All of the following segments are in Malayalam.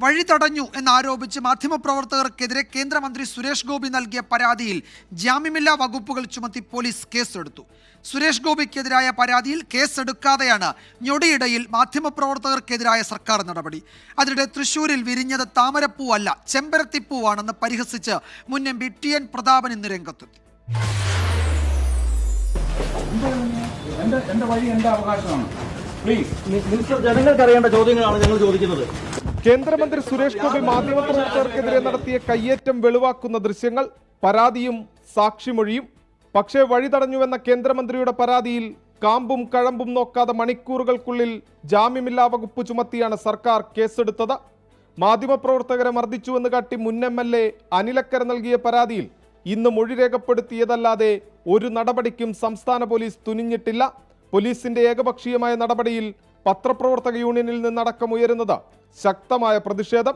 വഴി തടഞ്ഞു എന്നാരോപിച്ച് മാധ്യമപ്രവർത്തകർക്കെതിരെ കേന്ദ്രമന്ത്രി സുരേഷ് ഗോപി നൽകിയ പരാതിയിൽ ജാമ്യമില്ലാ വകുപ്പുകൾ ചുമത്തി പോലീസ് കേസെടുത്തു. സുരേഷ് ഗോപിക്കെതിരായ പരാതിയിൽ കേസെടുക്കാതെയാണ് ഞൊടിയിടയിൽ മാധ്യമപ്രവർത്തകർക്കെതിരായ സർക്കാർ നടപടി. അതിനിടെ തൃശൂരിൽ വിരിഞ്ഞത് താമരപ്പൂവല്ല ചെമ്പരത്തിപ്പൂവാണെന്ന് പരിഹസിച്ച് മുൻ M P T N Prathapan ഇന്ന് രംഗത്തെത്തി. ജനങ്ങൾക്ക് അറിയേണ്ട ചോദ്യങ്ങളാണ് ഞങ്ങൾ ചോദിക്കുന്നത്. കേന്ദ്രമന്ത്രി സുരേഷ് ഗോപി മാധ്യമപ്രവർത്തകർക്കെതിരെ നടത്തിയ കയ്യേറ്റം വെളിവാക്കുന്ന ദൃശ്യങ്ങൾ, പരാതിയും സാക്ഷിമൊഴിയും. പക്ഷേ വഴി തടഞ്ഞുവെന്ന കേന്ദ്രമന്ത്രിയുടെ പരാതിയിൽ കാമ്പും കഴമ്പും നോക്കാതെ മണിക്കൂറുകൾക്കുള്ളിൽ ജാമ്യമില്ലാ വകുപ്പ് ചുമത്തിയാണ് സർക്കാർ കേസെടുത്തത്. മാധ്യമപ്രവർത്തകരെ മർദ്ദിച്ചുവെന്ന് കാട്ടി മുൻ MLA അനിലക്കര നൽകിയ പരാതിയിൽ ഇന്ന് മൊഴി രേഖപ്പെടുത്തിയതല്ലാതെ ഒരു നടപടിക്കും സംസ്ഥാന പോലീസ് തുനിഞ്ഞിട്ടില്ല. പോലീസിന്റെ ഏകപക്ഷീയമായ നടപടിയിൽ പത്രപ്രവർത്തക യൂണിയനിൽ നിന്നടക്കം ഉയരുന്നത് ശക്തമായ പ്രതിഷേധം.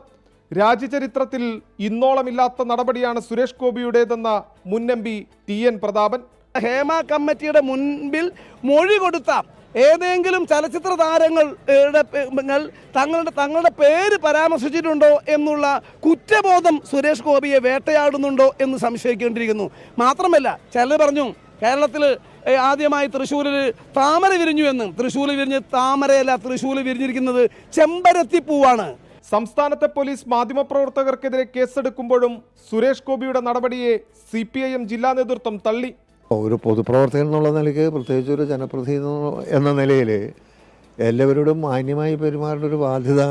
രാജ്യചരിത്രത്തിൽ ഇന്നോളമില്ലാത്ത നടപടിയാണ് സുരേഷ് ഗോപിയുടേതെന്ന മുൻ MP T N Prathapan. Hema കമ്മിറ്റിയുടെ മുൻപിൽ മൊഴി കൊടുത്ത ഏതെങ്കിലും ചലച്ചിത്ര താരങ്ങളുടെ തങ്ങളുടെ പേര് പരാമർശിച്ചിട്ടുണ്ടോ എന്നുള്ള കുറ്റബോധം സുരേഷ് ഗോപിയെ വേട്ടയാടുന്നുണ്ടോ എന്ന് സംശയിക്കേണ്ടിയിരിക്കുന്നു. മാത്രമല്ല, ചിലർ പറഞ്ഞു കേരളത്തിൽ ആദ്യമായി തൃശ്ശൂരിൽ താമര വിരിഞ്ഞു എന്ന്. തൃശ്ശൂരിൽ വിരിഞ്ഞ താമരയല്ല, തൃശ്ശൂരിൽ വിരിഞ്ഞിരിക്കുന്നത് ചെമ്പരത്തിപ്പൂവാണ്. സംസ്ഥാനത്തെ പോലീസ് മാധ്യമപ്രവർത്തകർക്കെതിരെ കേസെടുക്കുമ്പോഴും സുരേഷ് ഗോപിയുടെ നടപടിയെ CPIM ജില്ലാ നേതൃത്വം തള്ളി. ഒരു പൊതുപ്രവർത്തകൻ എന്നുള്ള നിലയ്ക്ക്, പ്രത്യേകിച്ച് ഒരു ജനപ്രതിനിധി എന്ന നിലയിൽ എല്ലാവരോടും മാന്യമായി പെരുമാറേണ്ട ഒരു ബാധ്യത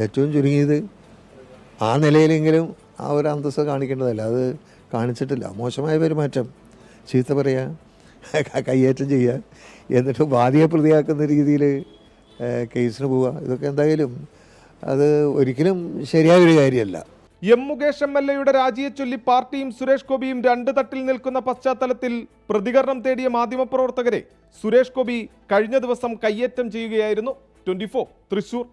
ഏറ്റവും ചുരുങ്ങിയത് ആ നിലയിലെങ്കിലും ആ ഒരു അന്തസ്സ് കാണിക്കേണ്ടതല്ല. അത് കാണിച്ചിട്ടില്ല. മോശമായ പെരുമാറ്റം, ചീത്ത പറയുക, കയ്യേറ്റം ചെയ്യുക, എന്നിട്ട് വാദിയെ പ്രതിയാക്കുന്ന രീതിയിൽ കേസിന് പോവുക, ഇതൊക്കെ എന്തായാലും അത് ഒരിക്കലും ശരിയായൊരു കാര്യമല്ല. എം മുകേഷ് MLAയുടെ രാജിയെ ചൊല്ലി പാർട്ടിയും സുരേഷ് ഗോപിയും രണ്ട് തട്ടിൽ നിൽക്കുന്ന പശ്ചാത്തലത്തിൽ പ്രതികരണം തേടിയ മാധ്യമപ്രവർത്തകരെ സുരേഷ് ഗോപി കഴിഞ്ഞ ദിവസം കയ്യേറ്റം ചെയ്യുകയായിരുന്നു. 24 തൃശൂർ.